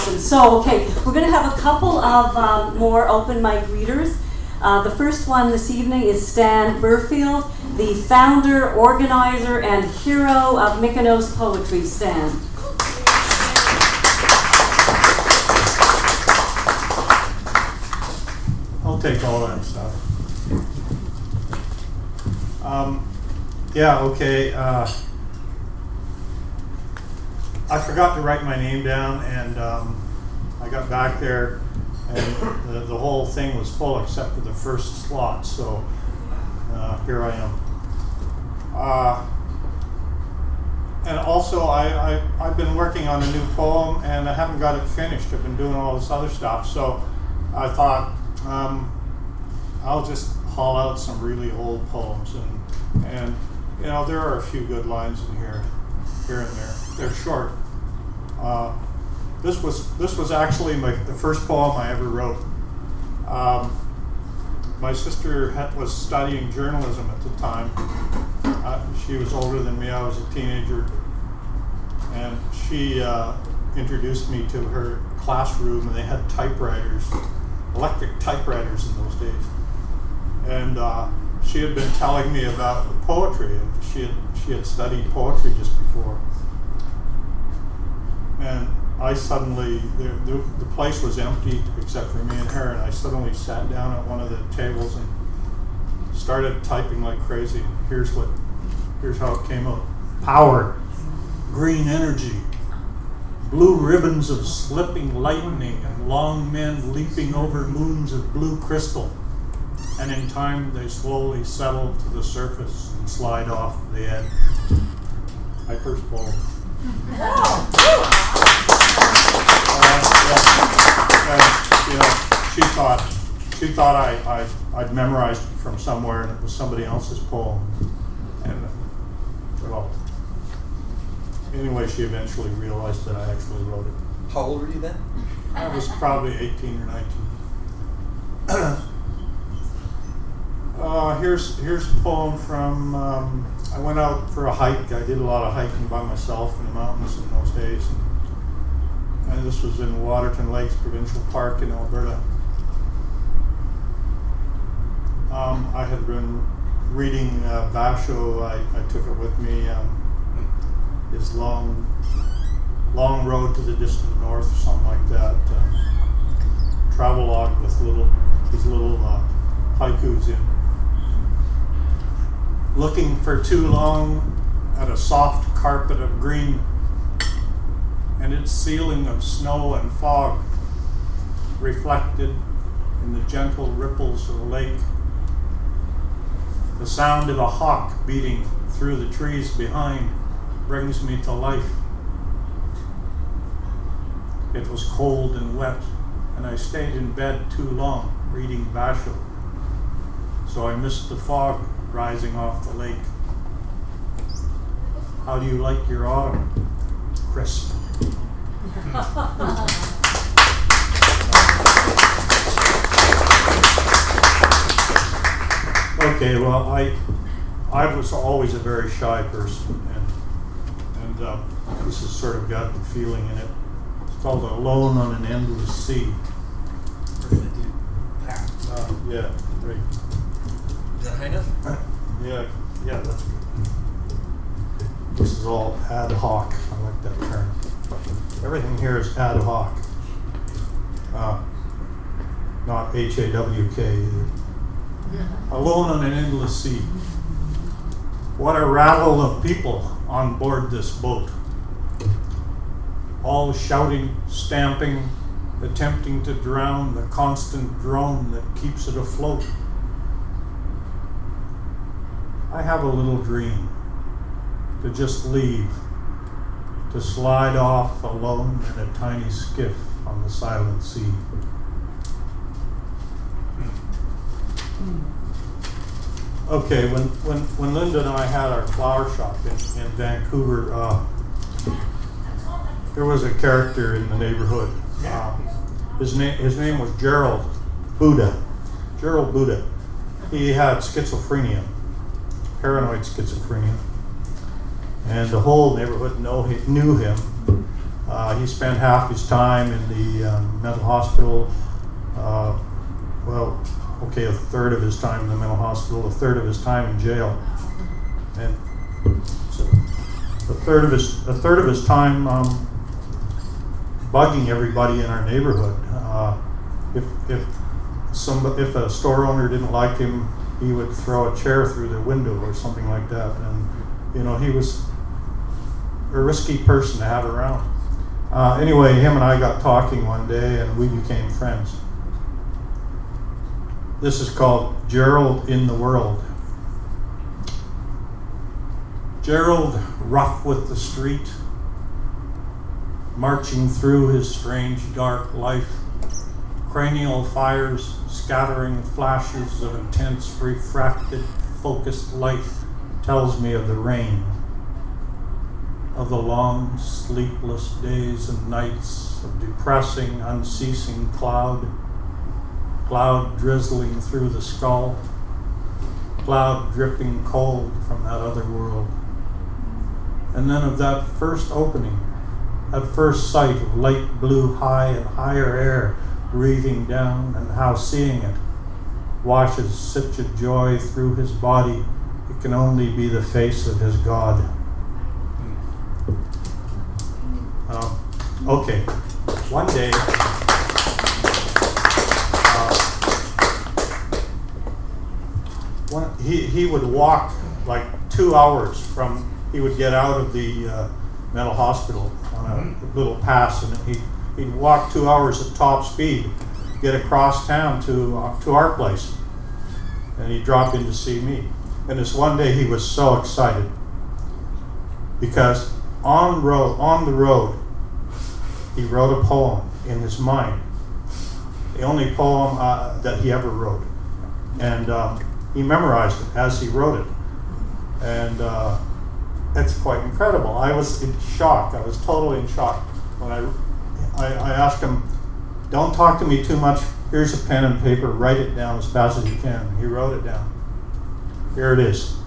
Awesome. So, okay, we're going to have a couple of more open mic readers. The first one this evening is Stan Burfield, the founder, organizer, and hero of Mykonos Poetry. Stan. I'll take all that stuff. Yeah, okay. I forgot to write my name down, and I got back there, and the whole thing was full except for the first slot, so here I am. And also, I've been working on a new poem, and I haven't got it finished. I've been doing all this other stuff, so I thought I'll just haul out some really old poems, and you know, there are a few good lines in here and there. They're short. This was actually the first poem I ever wrote. My sister was studying journalism at the time. She was older than me. I was a teenager, and she introduced me to her classroom, and they had typewriters, electric typewriters in those days. And she had been telling me about the poetry, and she had studied poetry just before. And I suddenly, the place was empty except for me and her, and I suddenly sat down at one of the tables and started typing like crazy. Here's how it came out. Power, green energy, blue ribbons of slipping lightning, and long men leaping over moons of blue crystal. And in time they slowly settle to the surface and slide off the edge. My first poem. You know, she thought I'd memorized it from somewhere, and it was somebody else's poem. And well, anyway, she eventually realized that I actually wrote it. How old were you then? I was probably 18 or 19. Here's a poem from, I went out for a hike. I did a lot of hiking by myself in the mountains in those days. And this was in Waterton Lakes Provincial Park in Alberta. I had been reading Basho. I took it with me. His long road to the distant north, or something like that. Travelogue with these little haikus in. Looking for too long at a soft carpet of green, and its ceiling of snow and fog reflected in the gentle ripples of the lake. The sound of a hawk beating through the trees behind brings me to life. It was cold and wet, and I stayed in bed too long reading Basho, so I missed the fog rising off the lake. How do you like your autumn? Crisp. Okay, well, I was always a very shy person, and this has sort of got the feeling in it. It's called Alone on an Endless Sea. Yeah, great. Is that high enough? Yeah, that's good. This is all ad hoc. I like that term. Everything here is ad hoc. Not HAWK either. Alone on an endless sea. What a rattle of people on board this boat. All shouting, stamping, attempting to drown the constant drone that keeps it afloat. I have a little dream to just leave, to slide off alone in a tiny skiff on the silent sea. Okay, when Linda and I had our flower shop in Vancouver, there was a character in the neighborhood. His name was Gerald Buddha. Gerald Buddha. He had schizophrenia, paranoid schizophrenia, and the whole neighborhood knew him. He spent half his time in the mental hospital. A third of his time in the mental hospital, a third of his time in jail, and so a third of his time bugging everybody in our neighborhood. If a store owner didn't like him, he would throw a chair through their window or something like that. And he was a risky person to have around. Anyway, him and I got talking one day, and we became friends. This is called Gerald in the World. Gerald, rough with the street, marching through his strange dark life, cranial fires scattering flashes of intense refracted focused light, tells me of the rain, of the long sleepless days and nights, of depressing unceasing cloud drizzling through the skull, cloud dripping cold from that other world. And then of that first opening, that first sight of light blue high and higher air breathing down, and how seeing it washes such a joy through his body, it can only be the face of his God. One day, he would walk like 2 hours he would get out of the mental hospital on a little pass, and he'd walk 2 hours at top speed, get across town to our place, and he'd drop in to see me. And this one day he was so excited because on the road he wrote a poem in his mind, the only poem that he ever wrote, and he memorized it as he wrote it, and it's quite incredible. I was in shock. I was totally in shock when I asked him, "Don't talk to me too much. Here's a pen and paper. Write it down as fast as you can." He wrote it down. Here it is.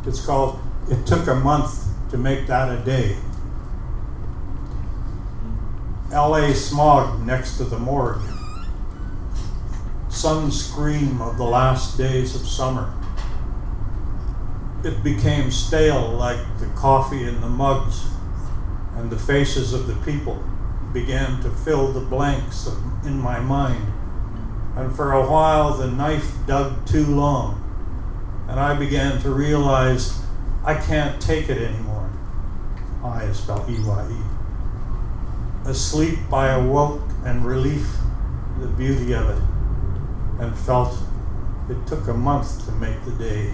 It's called "It Took a Month to Make That a Day." LA smog next to the morgue. Sun scream of the last days of summer. It became stale like the coffee in the mugs, and the faces of the people began to fill the blanks in my mind. And for a while the knife dug too long, and I began to realize I can't take it anymore. I is spelled E-Y-E. Asleep I awoke and relief the beauty of it, and felt it took a month to make the day.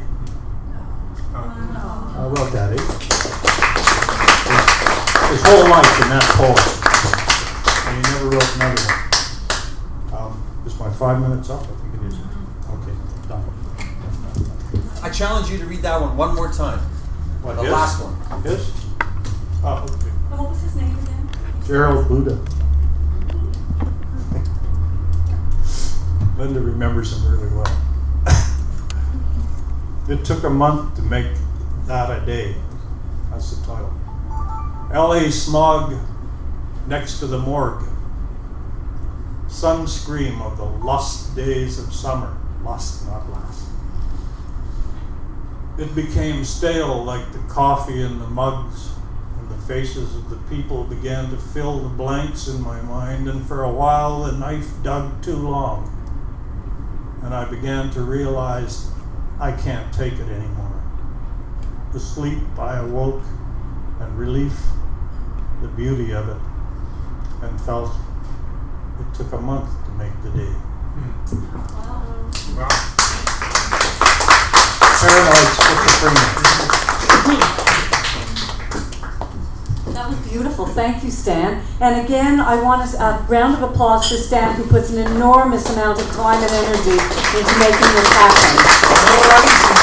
How about that, eh? His whole life in that poem, and he never wrote another one. Is my 5 minutes up? I think it is. Okay, done. I challenge you to read that one more time. What, the his? last one. His? Oh, okay. What was his name again? Gerald Buddha. Linda remembers him really well. It took a month to make that a day. That's the title. LA smog next to the morgue. Sun scream of the lust days of summer. Lust, not last. It became stale like the coffee in the mugs, and the faces of the people began to fill the blanks in my mind, and for a while the knife dug too long, and I began to realize I can't take it anymore. Asleep I awoke, and relief the beauty of it, and felt it took a month to make the day. Wow. Paranoid schizophrenia. That was beautiful. Thank you, Stan. And again, I want a round of applause for Stan, who puts an enormous amount of time and energy into making this happen.